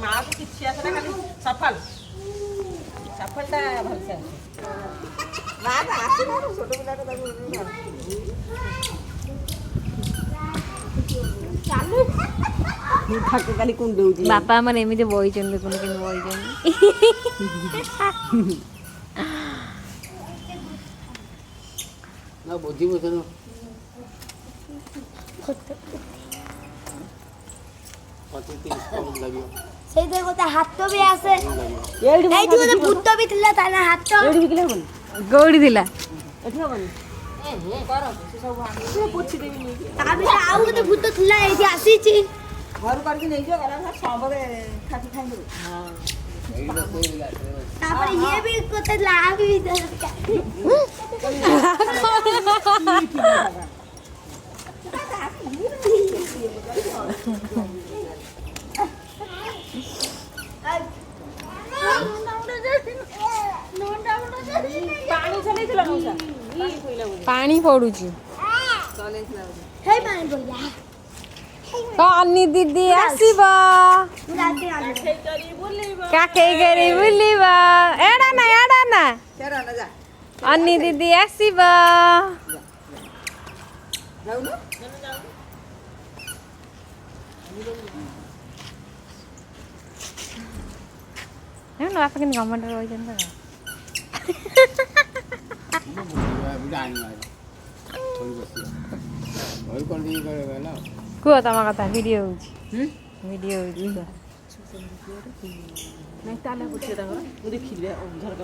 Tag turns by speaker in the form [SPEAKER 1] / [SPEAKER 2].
[SPEAKER 1] माँ को किसी आसना खाली सफल सफलता भलसे माँ का आसी ना छोटे पिला को चालू ठाके खाली कुंड दउची
[SPEAKER 2] बापा मन एमिते बहिचन देखुन के बहिचन
[SPEAKER 3] ना बुद्धि बुझन
[SPEAKER 4] সেই দেখো তা হাত তো বি আছে এই দিকে ভূত বি থিলা তা না হাত তো
[SPEAKER 1] एडी बिकले हबन
[SPEAKER 2] गौड़ी दिला
[SPEAKER 1] एठी हबन ए हे कर से सब हम पोछि देबी नी
[SPEAKER 4] তা বি আউ তো ভূত থিলা এইটি আসিছি
[SPEAKER 1] घर करके नहीं जो गला सबरे खाती खाई दो हां
[SPEAKER 4] তারপরে ये भी কোতে লাগি
[SPEAKER 1] पानी चले थिला मौसा पानी खोइला बोली
[SPEAKER 2] पानी पडुची
[SPEAKER 1] चले थिला
[SPEAKER 4] हे पानी बोला
[SPEAKER 2] कानी दीदी आसीबा
[SPEAKER 4] राते आले
[SPEAKER 1] हे करी बोलीबा
[SPEAKER 2] काके गरी बुलीबा एडा ना
[SPEAKER 1] चरा ना जा
[SPEAKER 2] अन्नी दीदी आसीबा
[SPEAKER 1] जाऊ ना
[SPEAKER 2] हे ना आपके गवर्नमेंट रो जन त कुह तमा कथा वीडियो होची वीडियो होची
[SPEAKER 1] नहीं ताला पूछे तांगर मु देखि रे झरका